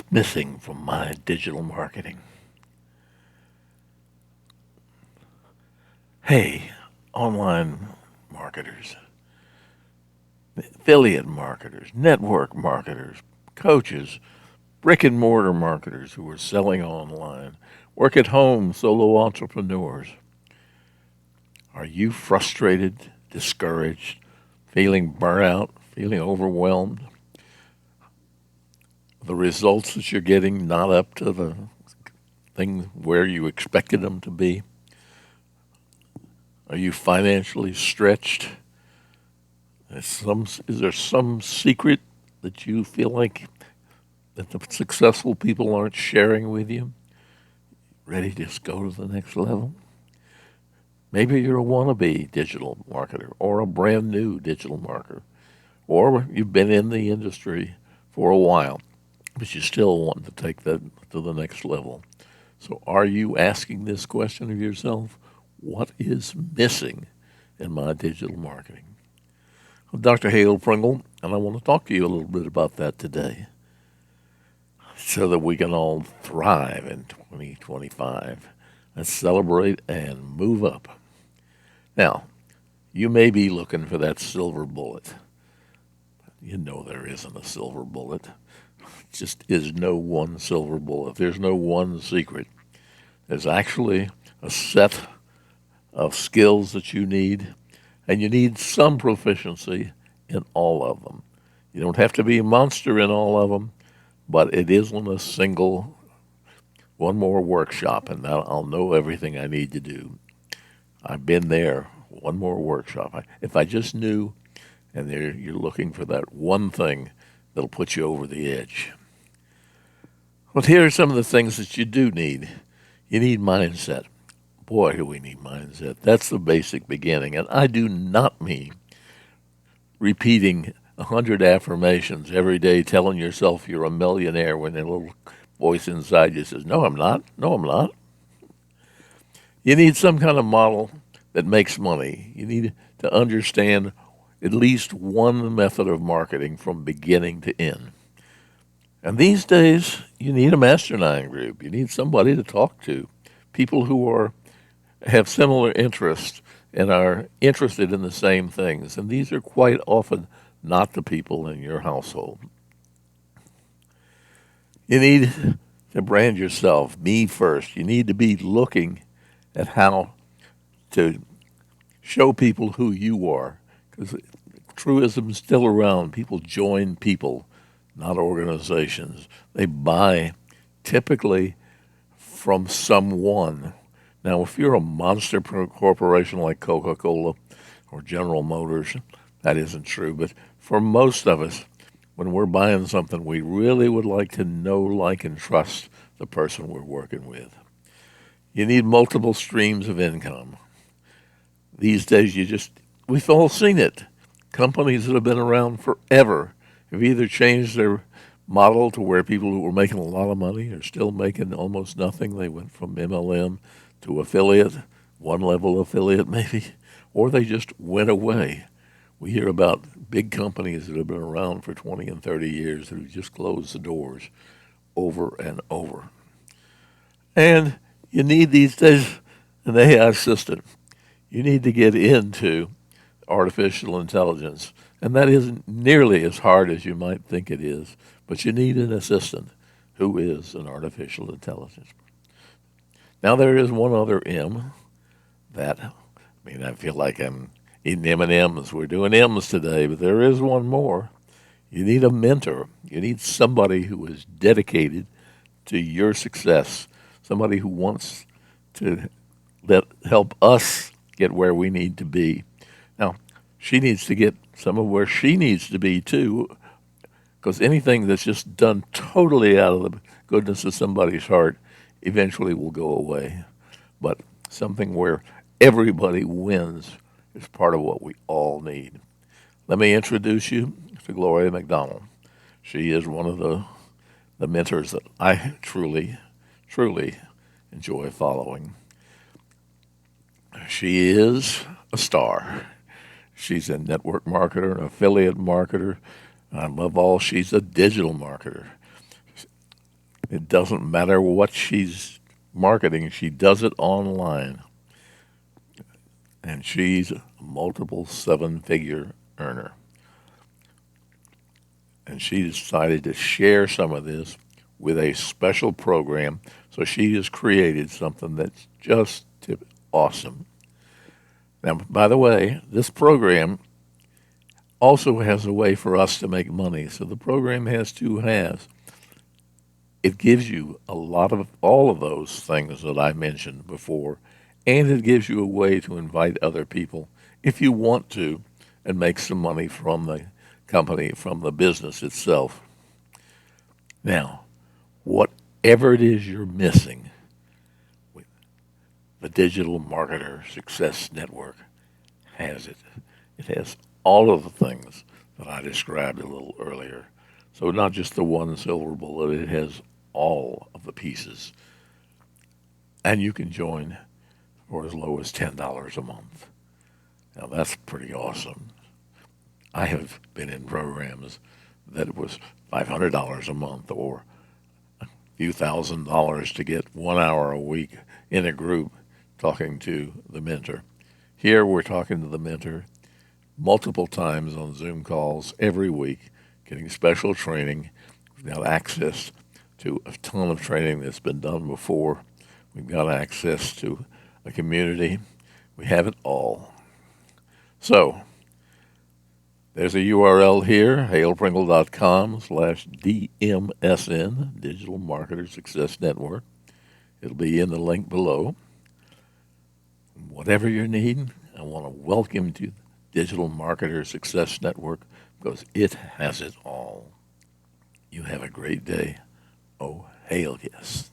missing from my digital marketing? Hey, online marketers, affiliate marketers, network marketers, coaches, brick and mortar marketers who are selling online, work at home solo entrepreneurs. Are you frustrated, discouraged, feeling burnout, feeling overwhelmed? The results that you're getting not up to the thing where you expected them to be? Are you financially stretched? Is there some secret that you feel like that the successful people aren't sharing with you? Ready to just go to the next level? Maybe you're a wannabe digital marketer or a brand new digital marketer, or you've been in the industry for a while, but you still want to take that to the next level. So are you asking this question of yourself? What is missing in my digital marketing? I'm Dr. Hale Pringle, and I want to talk to you a little bit about that today so that we can all thrive in 2025 and celebrate and move up. Now, you may be looking for that silver bullet. You know there isn't a silver bullet. Just is no one silver bullet. There's no one secret. There's actually a set of skills that you need, and you need some proficiency in all of them. You don't have to be a monster in all of them, but it isn't a single one more workshop, and I'll know everything I need to do. I've been there. One more workshop. If I just knew, and you're looking for that one thing that'll put you over the edge. Well, here are some of the things that you do need. You need mindset. Boy, do we need mindset. That's the basic beginning. And I do not mean repeating 100 affirmations every day, telling yourself you're a millionaire when a little voice inside you says, no, I'm not. No, I'm not. You need some kind of model that makes money. You need to understand at least one method of marketing from beginning to end. And these days, you need a mastermind group. You need somebody to talk to, people who have similar interests and are interested in the same things. And these are quite often not the people in your household. You need to brand yourself, me first. You need to be looking at how to show people who you are, because truism is still around. People join people, not organizations. They buy typically from someone. Now, if you're a monster corporation like Coca-Cola or General Motors, that isn't true. But for most of us, when we're buying something, we really would like to know, like, and trust the person we're working with. You need multiple streams of income. These days, we've all seen it. Companies that have been around forever have either changed their model to where people who were making a lot of money are still making almost nothing. They went from MLM to affiliate, one level affiliate maybe, or they just went away. We hear about big companies that have been around for 20 and 30 years that have just closed the doors over and over. And you need these days an AI assistant. You need to get into artificial intelligence. And that isn't nearly as hard as you might think it is, but you need an assistant who is an artificial intelligence. Now, there is one other M I feel like I'm eating M&Ms. We're doing M's today, but there is one more. You need a mentor. You need somebody who is dedicated to your success, somebody who wants to help us get where we need to be. Now, she needs to get some of where she needs to be, too, because anything that's just done totally out of the goodness of somebody's heart eventually will go away. But something where everybody wins is part of what we all need. Let me introduce you to Gloria MacDonald. She is one of the mentors that I truly, truly enjoy following. She is a star. She's a network marketer, an affiliate marketer. Above all, she's a digital marketer. It doesn't matter what she's marketing, she does it online. And she's a multiple seven-figure earner. And she decided to share some of this with a special program. So she has created something that's just awesome. Now, by the way, this program also has a way for us to make money. So the program has two halves. It gives you a lot of all of those things that I mentioned before, and it gives you a way to invite other people if you want to and make some money from the company, from the business itself. Now, whatever it is you're missing, the Digital Marketer Success Network has it. It has all of the things that I described a little earlier. So not just the one silver bullet, it has all of the pieces. And you can join for as low as $10 a month. Now that's pretty awesome. I have been in programs that it was $500 a month or a few $1,000s to get 1 hour a week in a group talking to the mentor. Here we're talking to the mentor multiple times on Zoom calls every week, getting special training. We've got access to a ton of training that's been done before. We've got access to a community. We have it all. So there's a URL here, halepringle.com/DMSN, Digital Marketer Success Network. It'll be in the link below. Whatever you're needing, I want to welcome you to Digital Marketer Success Network because it has it all. You have a great day. Oh, hail yes.